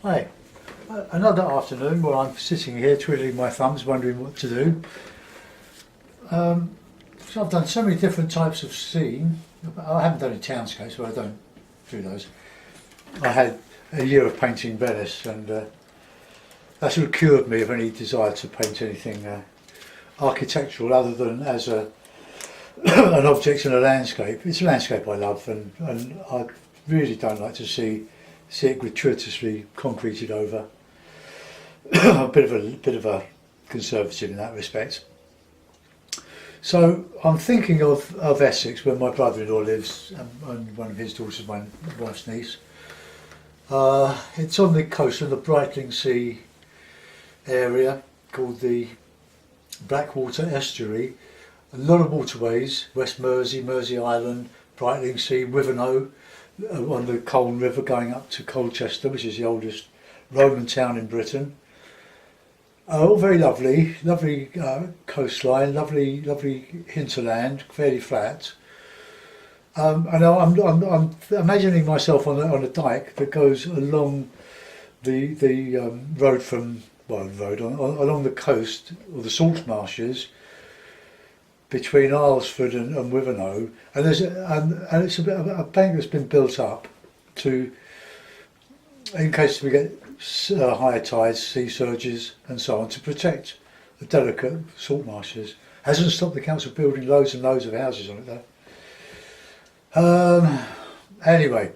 Hi, another afternoon where I'm sitting here twiddling my thumbs wondering what to do. So I've done so many different types of scene. I haven't done any townscapes, but I don't do those. I had a year of painting Venice and that sort of cured me of any desire to paint anything architectural other than as an object in a landscape. It's a landscape I love and I really don't like to see it gratuitously concreted over. a bit of a conservative in that respect. So I'm thinking of Essex, where my brother-in-law lives, and one of his daughters, my wife's niece. It's on the coast, on the Brightling Sea area called the Blackwater Estuary. A lot of waterways: West Mersey, Mersey Island, Brightling Sea, Wivenhoe, on the Colne River going up to Colchester, which is the oldest Roman town in Britain. All very lovely, coastline, lovely hinterland, fairly flat. And I'm imagining myself on a dike that goes along the road from along the coast or the salt marshes between Aylesford and Wivenhoe, and it's a bit of a bank that's been built up to, in case we get higher tides, sea surges and so on, to protect the delicate salt marshes. Hasn't stopped the council building loads and loads of houses on it though. Anyway,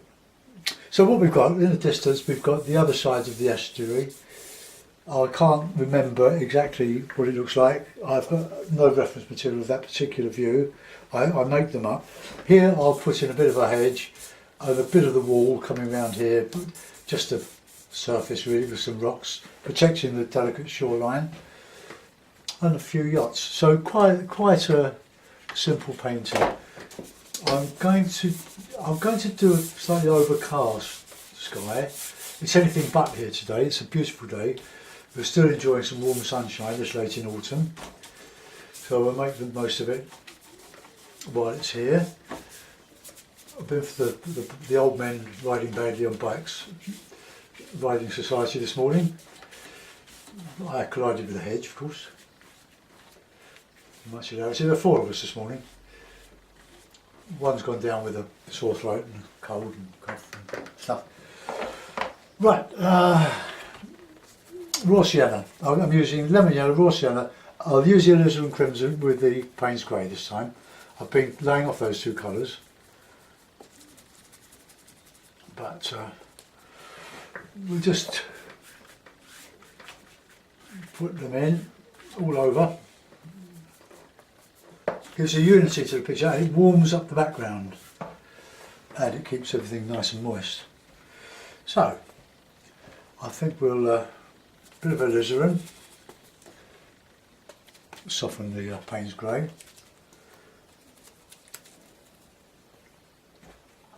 so what we've got in the distance, we've got the other side of the estuary. I can't remember exactly what it looks like. I've got no reference material of that particular view. I make them up. Here I'll put in a bit of a hedge and a bit of the wall coming around here, just a surface really with some rocks protecting the delicate shoreline, and a few yachts. So quite a simple painting. I'm going to do a slightly overcast sky. It's anything but here today. It's a beautiful day. We're still enjoying some warm sunshine this late in autumn, so we'll make the most of it while it's here. I've been for the old men riding badly on bikes, riding society this morning. I collided with a hedge, of course. Much hilarity. There were 4 of us this morning. One's gone down with a sore throat and cold and cough and stuff. Right, raw sienna. I'm using lemon yellow, raw sienna. I'll use the alizarin crimson with the Payne's grey this time. I've been laying off those 2 colours, but we'll just put them in all over. Gives a unity to the picture, and it warms up the background and it keeps everything nice and moist. So I think we'll bit of alizarin, soften the Payne's grey.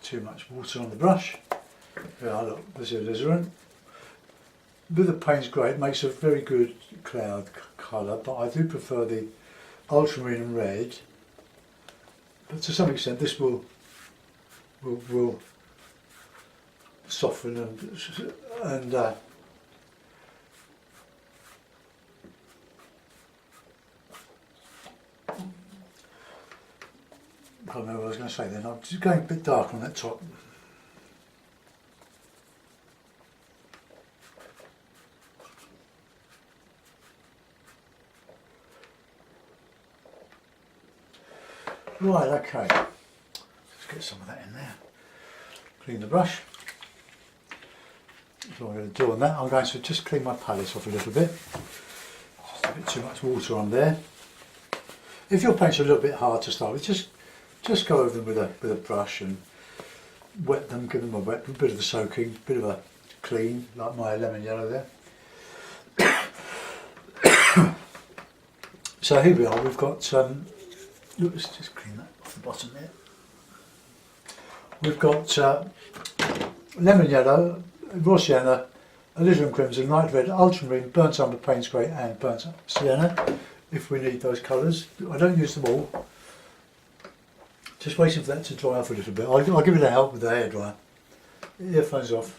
Too much water on the brush. Yeah, look, there's the alizarin. With the Payne's grey, it makes a very good cloud colour, but I do prefer the ultramarine red. But to some extent, this will soften and I can't remember what I was going to say then. I'm just going a bit dark on that top. Right, okay. Let's get some of that in there. Clean the brush. That's what I'm going to do on that. I'm going to just clean my palette off a little bit. Just a bit too much water on there. If your paint's a little bit hard to start with, just go over them with a brush and wet them, give them a wet, a bit of a soaking, a bit of a clean, like my lemon yellow there. So here we are, we've got, let's just clean that off the bottom there. We've got lemon yellow, raw sienna, alizarin crimson, light red, ultramarine, burnt umber, Payne's grey and burnt sienna, if we need those colours. I don't use them all. Just waiting for that to dry off a little bit. I'll give it a help with the hairdryer. Earphones off.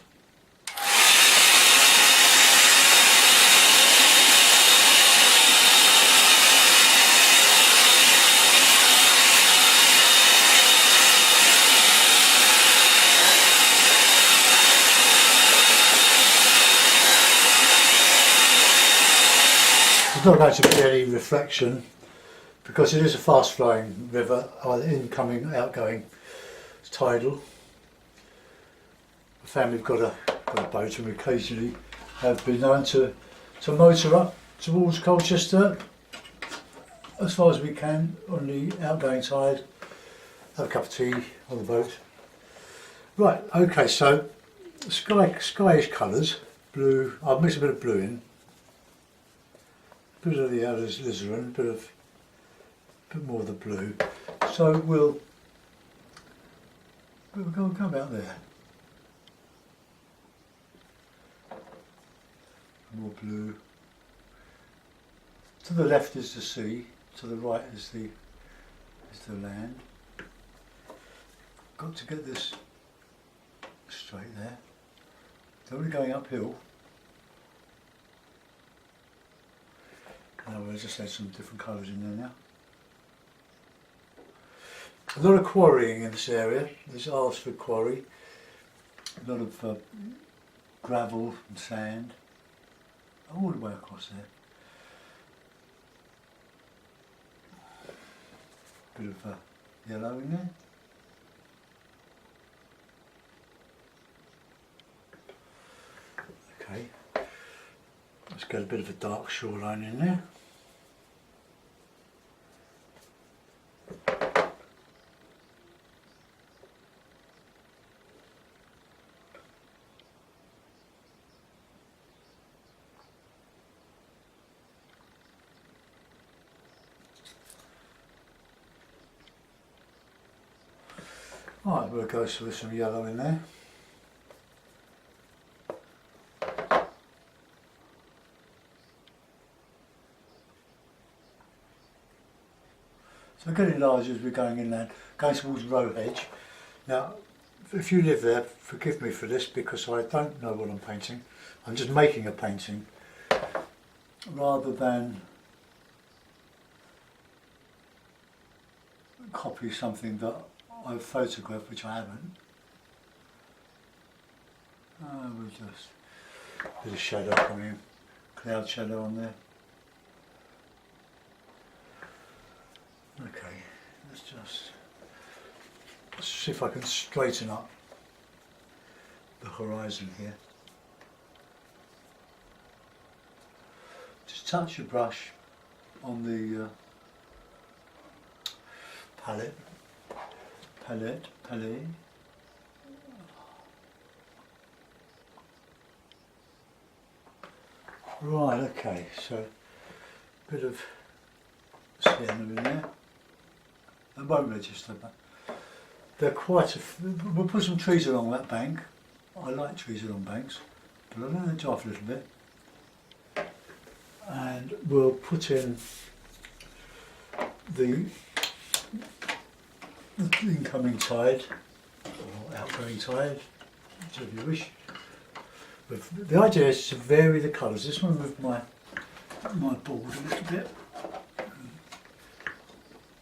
There's not going to be any reflection because it is a fast flowing river, either incoming, outgoing, it's tidal. The family have got a boat and we occasionally have been known to motor up towards Colchester as far as we can on the outgoing tide, have a cup of tea on the boat. Right, okay, so skyish colours, blue, I'll mix a bit of blue in, a bit of the alizarin, a bit more of the blue. So we'll go about there. More blue. To the left is the sea, to the right is the land. Got to get this straight there. Then we're going uphill. Now we'll just add some different colours in there now. A lot of quarrying in this area. This is Alresford quarry. A lot of gravel and sand all the way across there. Bit of yellow in there. Okay, let's get a bit of a dark shoreline in there. Right, we'll go with some yellow in there. So getting larger as we're going inland, going towards Roe Hedge. Now, if you live there, forgive me for this because I don't know what I'm painting. I'm just making a painting rather than copy something that I've photographed, which I haven't. We'll just a bit of shadow coming in, cloud shadow on there. Okay, let's see if I can straighten up the horizon here. Just touch your brush on the palette. Right, okay, so a bit of sienna in there. They won't register, but they're quite we'll put some trees along that bank. I like trees along banks, but I'll let them dry off a little bit. And we'll put in the incoming tide, or outgoing tide, whichever you wish. But the idea is to vary the colours. This one with my board a little bit,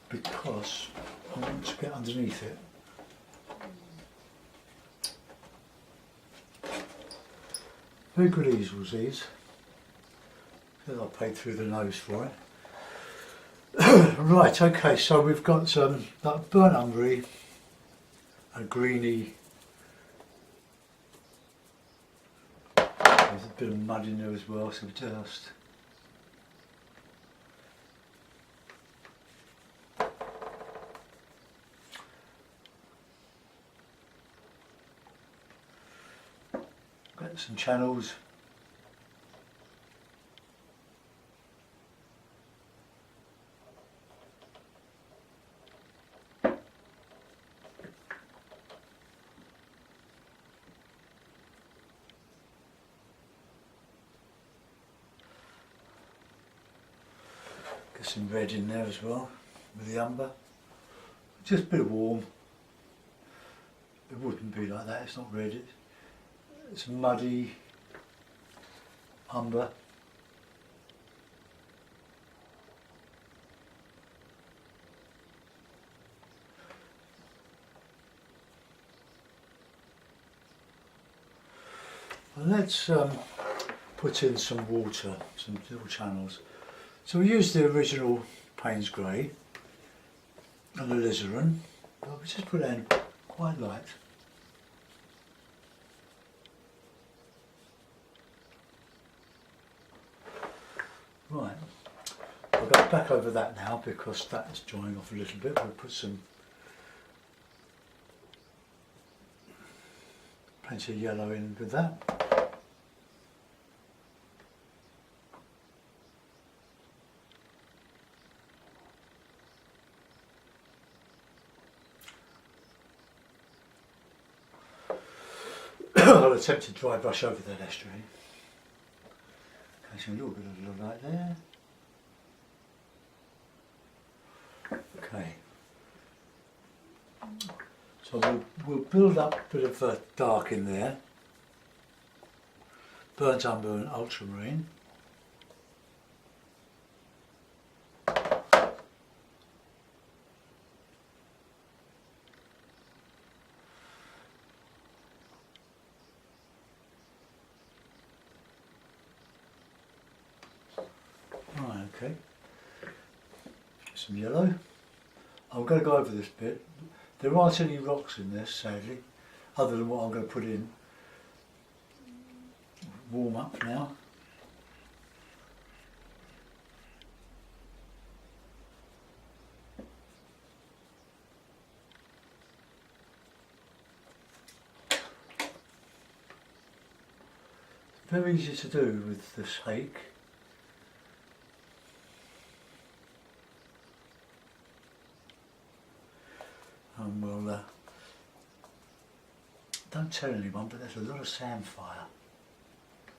because I want to get underneath it. Very good easels these. I paid through the nose for it. Right, okay, so we've got that burnt umbery, a greeny, there's a bit of mud in there as well, so just get some channels. Get some red in there as well with the umber. Just a bit of warm. It wouldn't be like that, it's not red. It's muddy umber. And let's put in some water, some little channels. So we used the original Payne's grey and the alizarin, but we just put it in quite light. Right, I'll go back over that now because that's drying off a little bit. We'll put some plenty of yellow in with that. I'll attempt to dry brush over that estuary. Catching a little bit of the light there. Okay. So we'll build up a bit of dark in there. Burnt umber and ultramarine. Right, okay. Some yellow. I'm going to go over this bit. There aren't any rocks in this, sadly, other than what I'm going to put in. Warm up now. Very easy to do with this hake. And we'll, don't tell anyone, but there's a lot of samphire.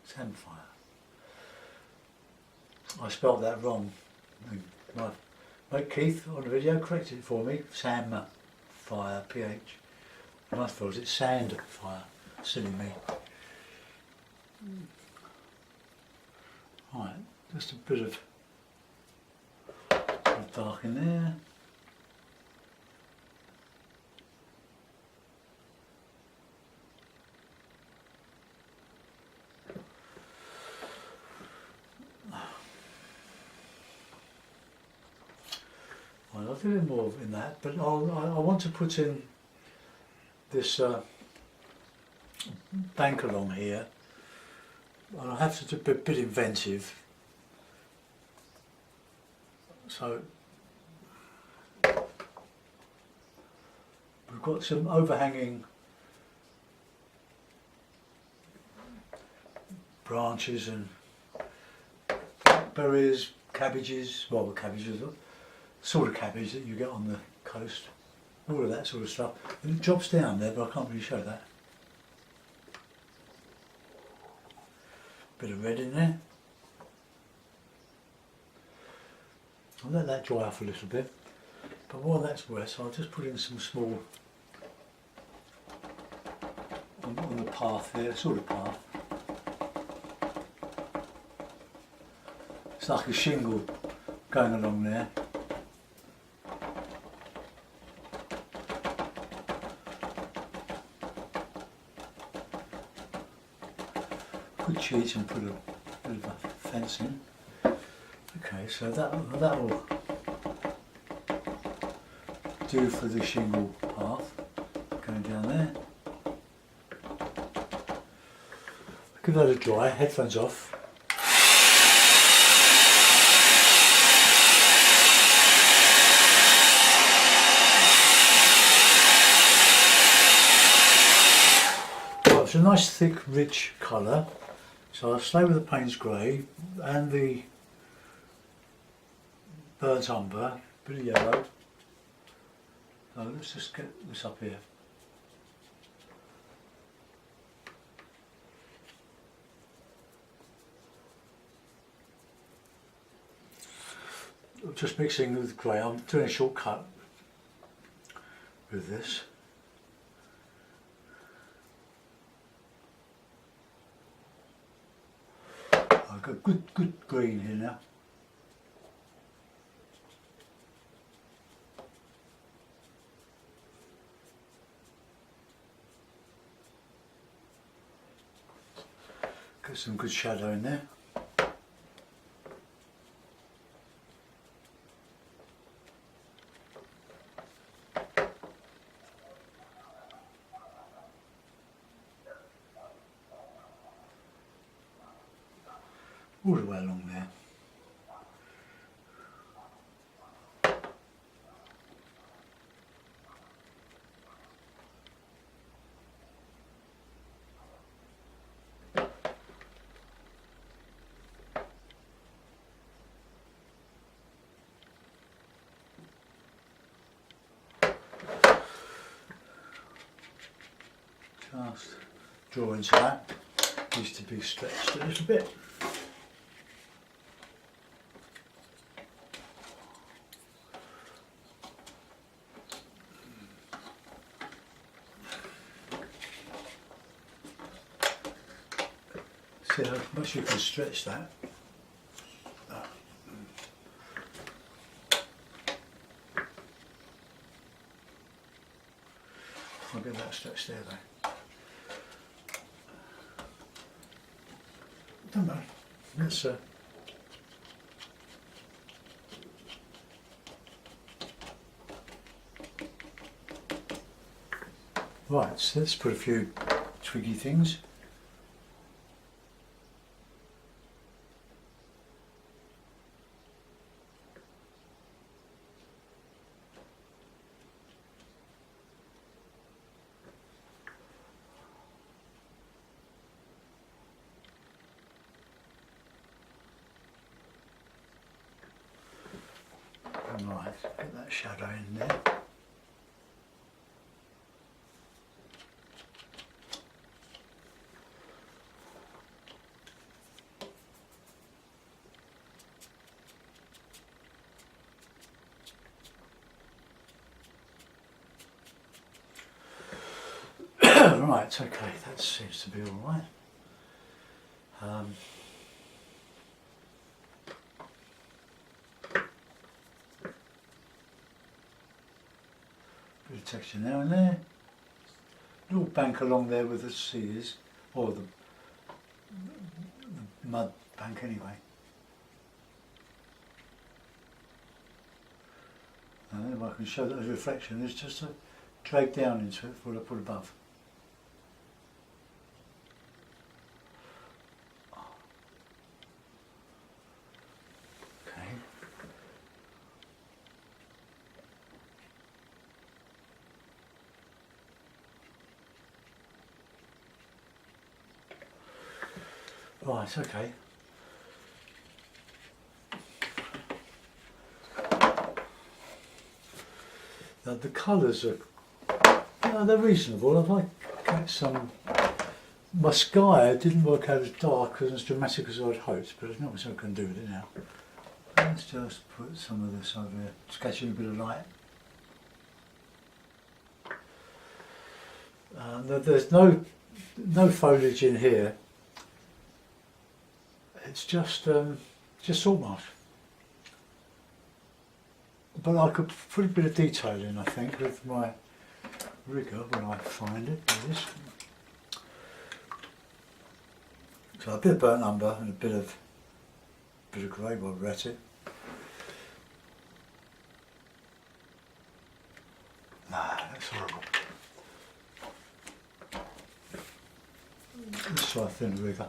Samphire. I spelled that wrong. My mate Keith on the video corrected it for me. Samphire, PH. And I thought it's sandfire. Silly me. Right, just a bit of dark in there. I'll do a bit more in that, but I want to put in this bank along here. I'll have to do a bit inventive. So we've got some overhanging branches and blackberries, cabbages, well, cabbages, sort of cabbage that you get on the coast, all of that sort of stuff. And it drops down there, but I can't really show that. Bit of red in there. I'll let that dry off a little bit. But while that's wet, I'll just put in some small on the path there, sort of path. It's like a shingle going along there. Could cheat and put a bit of a fence in. Okay, so that will do for the shingle path going down there. Give that a dry, headphones off. Well, it's a nice thick rich colour. So I'll stay with the Payne's grey and the burnt umber, bit of yellow. So let's just get this up here. I'm just mixing with grey. I'm doing a shortcut with this. I've got good green here now. Got some good shadow in there. all the way along there. Just draw into that, needs to be stretched a little bit. See how much you can stretch that. I'll get that stretched there though. Don't matter. Let's right, so let's put a few twiggy things. Right, get that shadow in there. Right, okay, that seems to be all right. Bit of texture now and there. Little bank along there with the seas, or the mud bank anyway. And if I can show that as a reflection, it's just a drag down into it before I put above. Okay. Right, okay. Now the colours are, they're reasonable. If I get some, my sky didn't work out as dark and as dramatic as I'd hoped, but there's not much I can do with it now. Let's just put some of this over here, sketching a bit of light. There's no foliage in here. It's just salt marsh. But I could put a bit of detail in, I think, with my rigger when I find it. Like this. So a bit of burnt umber and a bit of grey while we're at it. Nah, that's horrible. Let's try a thin rigger.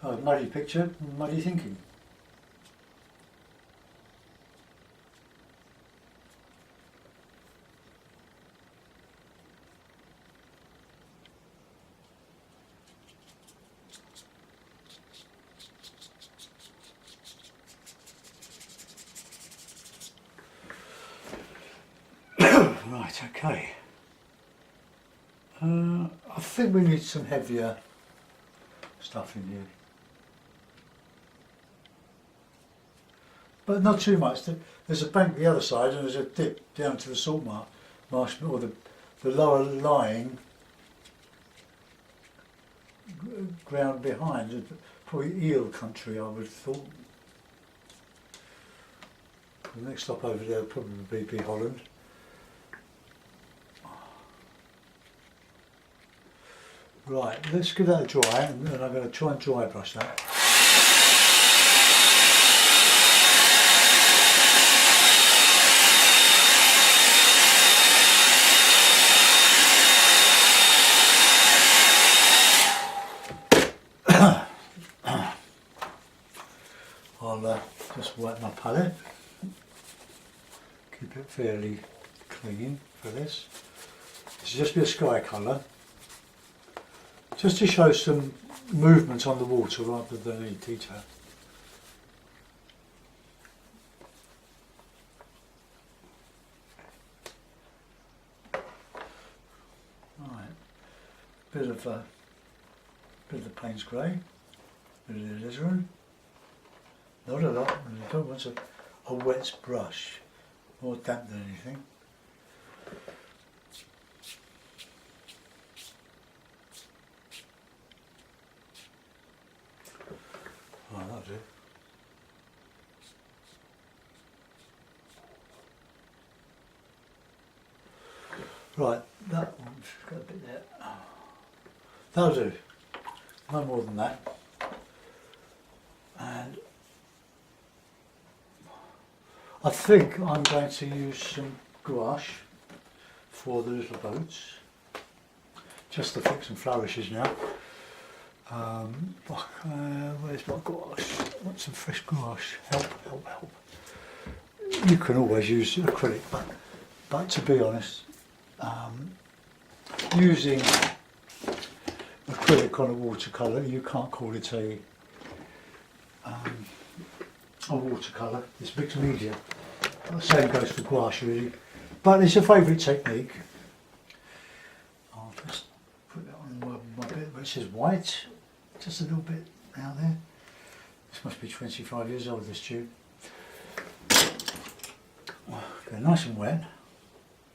Oh, muddy picture, muddy thinking. Right, okay. I think we need some heavier stuff in here. But not too much. There's a bank the other side and there's a dip down to the salt marsh, or the lower lying ground behind. Probably eel country, I would have thought. The next stop over there will probably be Holland. Right, let's give that a dry, and I'm going to try and dry brush that. I'll just wipe my palette, keep it fairly clean for this. This will just be a sky colour, just to show some movement on the water rather than any detail. Right, bit of the Payne's grey, bit of the alizarin. Not a lot, I don't want a wet brush, more damp than anything. Right, that'll do. Right, that one's got a bit there. That'll do. No more than that. And I think I'm going to use some gouache for the little boats, just to fix some flourishes now. Where's my gouache? I want some fresh gouache. Help, help, help. You can always use acrylic, but to be honest, using acrylic on a watercolour, you can't call it a watercolour. It's mixed media. The same goes for gouache really, but it's a favourite technique. I'll just put that on my bit which is white, just a little bit out there. This must be 25 years old, this tube. Okay, nice and wet,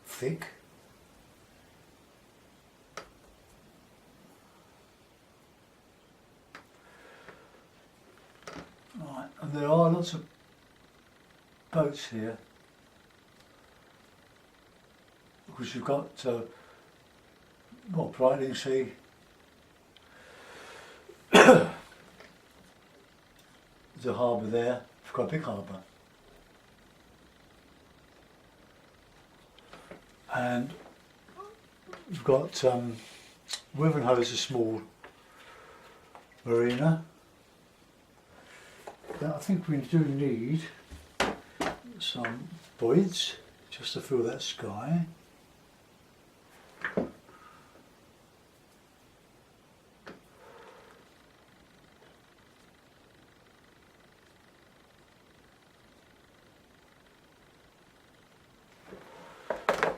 thick. Right, and there are lots of boats here, because you've got Brightling Sea, there's a harbour there, it's quite a big harbour, and you've got Wivenhoe's a small marina. Now, I think we do need some buoys just to fill that sky. Right,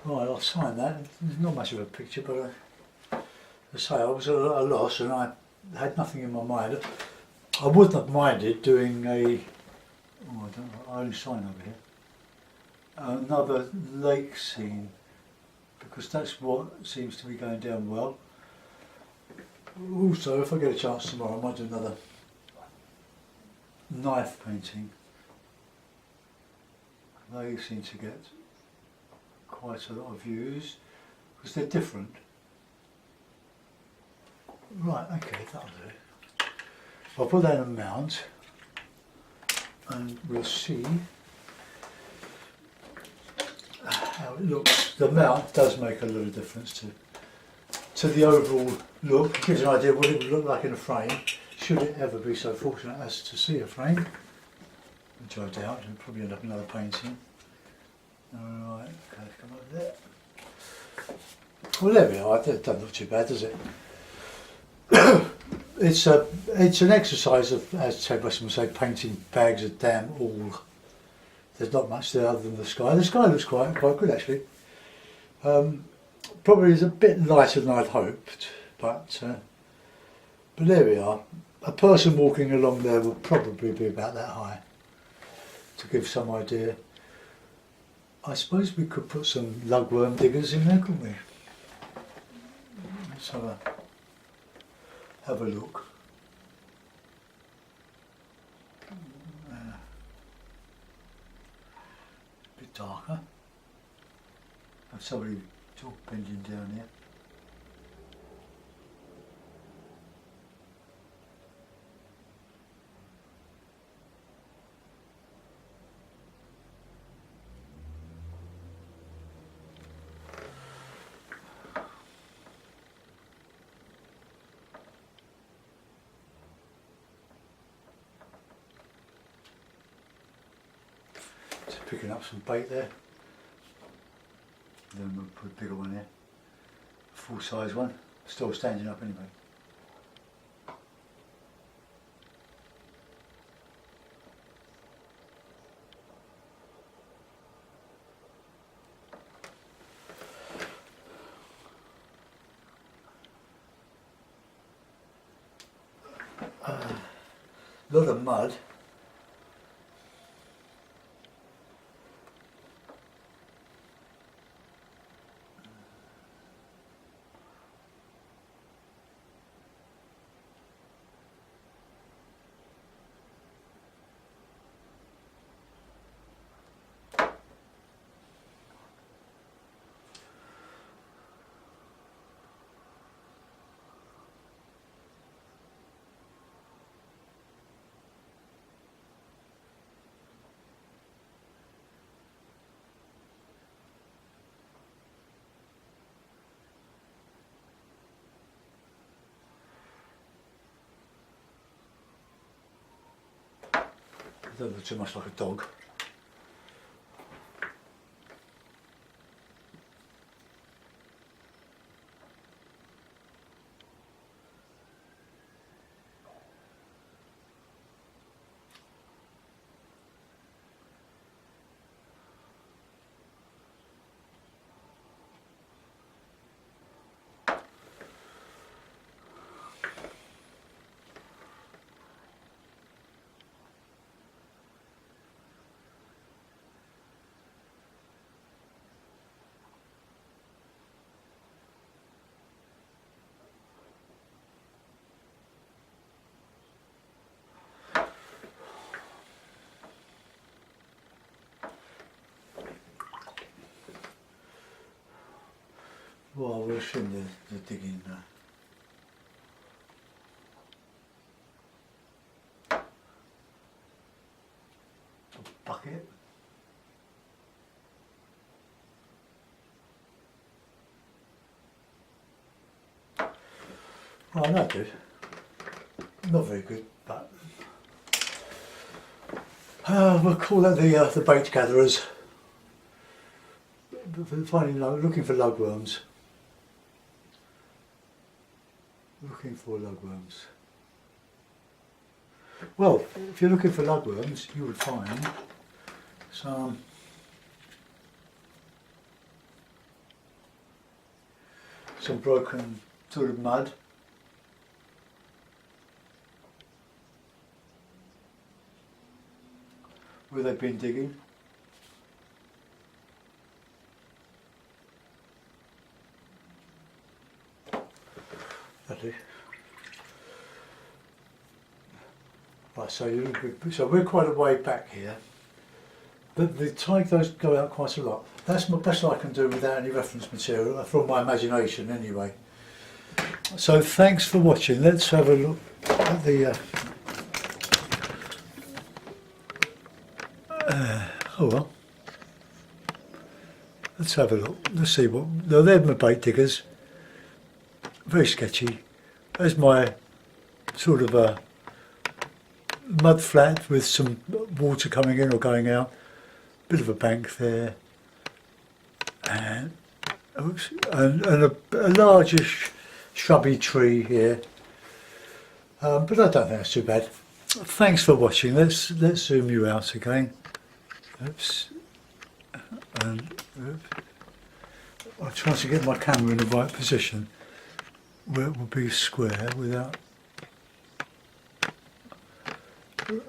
I'll sign that. There's not much of a picture, but as I say, I was at a loss and I had nothing in my mind. I wouldn't have minded doing I don't know, I only sign over here. Another lake scene, because that's what seems to be going down well. Also, if I get a chance tomorrow, I might do another knife painting. They seem to get quite a lot of views because they're different. Right, okay, that'll do. I'll put that in a mount and we'll see how it looks. The mount does make a little difference to the overall look. It gives an idea of what it would look like in a frame, should it ever be so fortunate as to see a frame, which I doubt. It'll probably end up another painting. Alright, okay, come over there. Well, there we are. It doesn't look too bad, does it? It's an exercise of, as Ted Weston would say, painting bags of damn all. There's not much there other than the sky. The sky looks quite good actually. Probably is a bit lighter than I'd hoped, but there we are. A person walking along there will probably be about that high, to give some idea. I suppose we could put some lugworm diggers in there, couldn't we? Let's have a look. A bit darker. Have somebody talk bending down here. Just picking up some bait there. Then we'll put a bigger one here, a full size one, still standing up anyway. A lot of mud. Don't look too much like a dog. Well, we'll assume the digging a bucket. Oh, not good. Not very good, but we'll call that the bait gatherers. Looking for lugworms. Looking for lugworms. Well, if you're looking for lugworms, you would find some broken sort of mud. Where they've been digging. Right, so we're quite a way back here, but the tide does go out quite a lot. That's my best I can do without any reference material, from my imagination anyway. So thanks for watching. Let's have a look at the oh well, let's have a look. Let's see what. No, they're my bait diggers. Very sketchy. There's my sort of a mud flat with some water coming in or going out. Bit of a bank there, and a largish shrubby tree here. But I don't think that's too bad. Thanks for watching. Let's zoom you out again. Oops. And oops. I'll try to get my camera in the right position where it will be square without...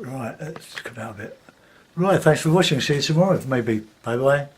Right, let's come out a bit. Right, thanks for watching. See you tomorrow, maybe. Bye bye.